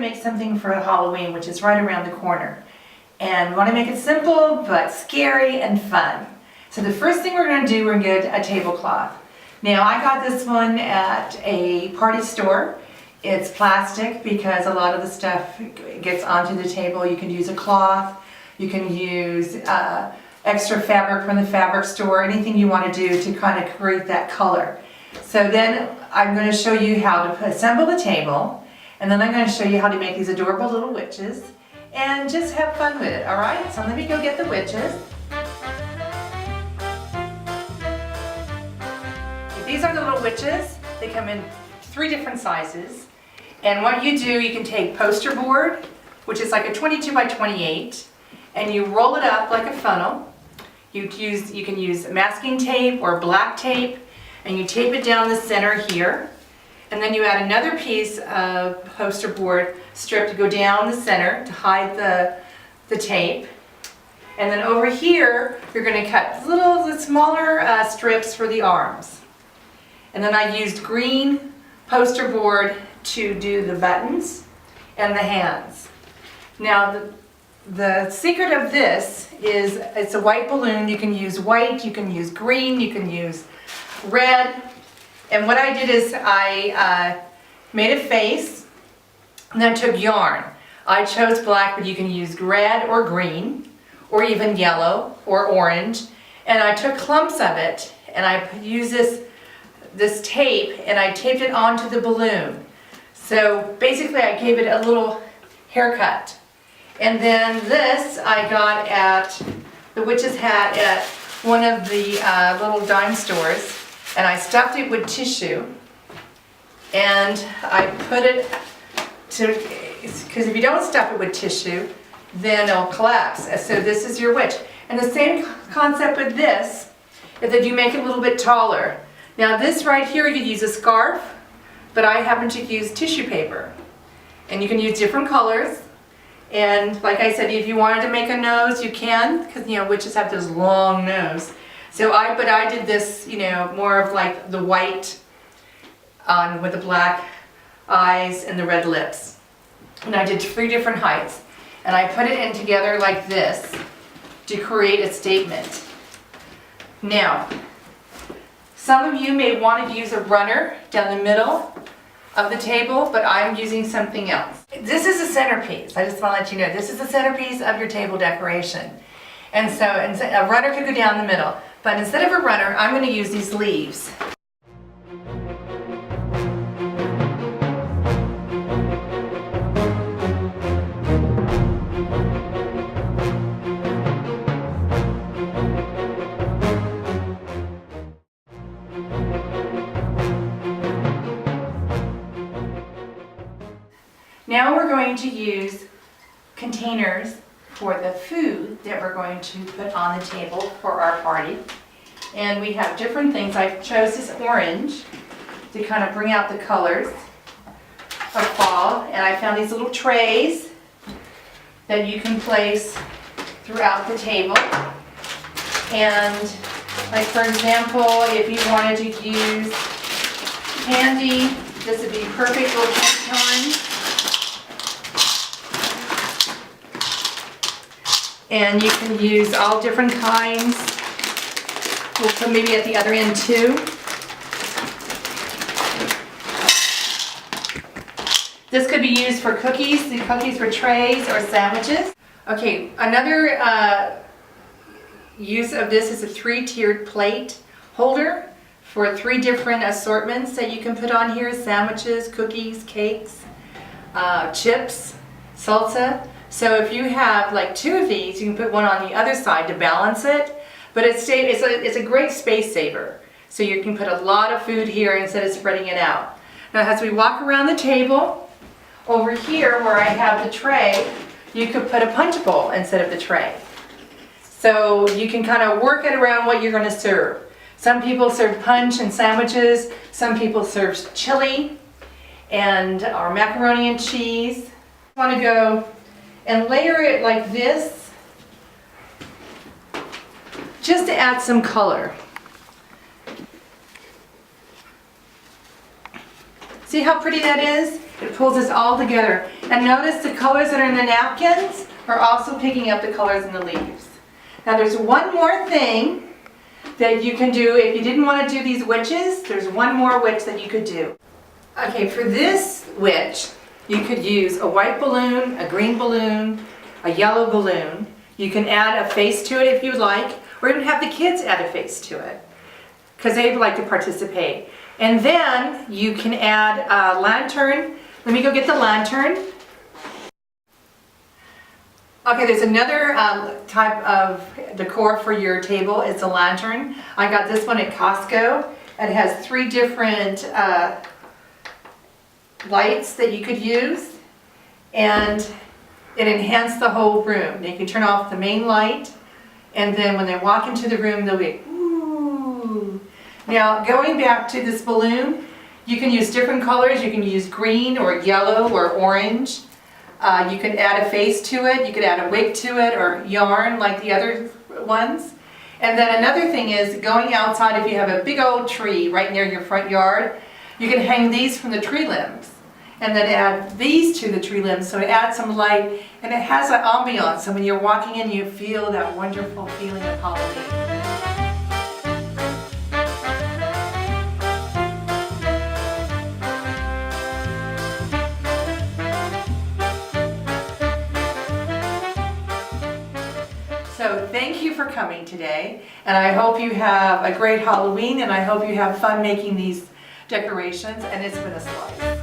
make something for Halloween, which is right around the corner. And we want to make it simple, but scary and fun. So the first thing we're going to do, we're going to get a tablecloth. Now I got this one at a party store. It's plastic because a lot of the stuff gets onto the table. You can use a cloth, you can use extra fabric from the fabric store, anything you want to do to kind of create that color. So then I'm going to show you how to assemble the table, and then I'm going to show you how to make these adorable little witches and just have fun with it, alright? So let me go get the witches. These are the little witches. They come in 3 different sizes. And what you do, you can take poster board, which is like a 22 by 28, and you roll it up like a funnel. You can use masking tape or black tape, and you tape it down the center here. And then you add another piece of poster board strip to go down the center to hide the tape. And then over here, you're going to cut little smaller strips for the arms. And then I used green poster board to do the buttons and the hands. Now the secret of this is it's a white balloon. You can use white, you can use green, you can use red. And what I did is I made a face and then took yarn. I chose black, but you can use red or green or even yellow or orange. And I took clumps of it and I used this tape and I taped it onto the balloon. So basically I gave it a little haircut. And then this I got at the witch's hat at one of the little dime stores, and I stuffed it with tissue and I put it to, because if you don't stuff it with tissue then it'll collapse. So this is your witch. And the same concept with this is that you make it a little bit taller. Now this right here you could use a scarf, but I happen to use tissue paper. And you can use different colors. And like I said, if you wanted to make a nose, you can, because you know witches have this long nose. So I did this, you know, more of like the white with the black eyes and the red lips. And I did 3 different heights. And I put it in together like this to create a statement. Now, some of you may want to use a runner down the middle of the table, but I'm using something else. This is a centerpiece. I just want to let you know, this is the centerpiece of your table decoration. And so a runner could go down the middle, but instead of a runner, I'm going to use these leaves. Now we're going to use containers for the food that we're going to put on the table for our party. And we have different things. I chose this orange to kind of bring out the colors of fall. And I found these little trays that you can place throughout the table. And like for example, if you wanted to use candy, this would be perfect little candy time. And you can use all different kinds. We'll put maybe at the other end too. This could be used for cookies, the cookies for trays or sandwiches. Okay, another use of this is a 3-tiered plate holder for 3 different assortments that you can put on here: sandwiches, cookies, cakes, chips, salsa. So if you have like 2 of these, you can put one on the other side to balance it. But it's a great space saver. So you can put a lot of food here instead of spreading it out. Now as we walk around the table, over here where I have the tray, you could put a punch bowl instead of the tray. So you can kind of work it around what you're going to serve. Some people serve punch and sandwiches. Some people serve chili and or macaroni and cheese. I want to go and layer it like this just to add some color. See how pretty that is? It pulls us all together. And And notice the colors that are in the napkins are also picking up the colors in the leaves. Now there's one more thing that you can do if you didn't want to do these witches. There's one more witch that you could do. Okay, for this witch, you could use a white balloon, a green balloon, a yellow balloon. You can add a face to it if you'd like, or even have the kids add a face to it, because they'd like to participate. And then you can add a lantern. Let me go get the lantern. Okay, there's another type of decor for your table. It's a lantern. I got this one at Costco. It has 3 different lights that you could use, and it enhanced the whole room. You can turn off the main light, and then when they walk into the room, they'll be, ooh. Now, going back to this balloon, you can use different colors. You can use green or yellow or orange. You can add a face to it. You could add a wig to it or yarn like the other ones. And then another thing is going outside, if you have a big old tree right near your front yard, you can hang these from the tree limbs and then add these to the tree limbs, so it adds some light and it has an ambiance, so when you're walking in you feel that wonderful feeling of Halloween. So thank you for coming today, and I hope you have a great Halloween, and I hope you have fun making these decorations, and it's been a slice.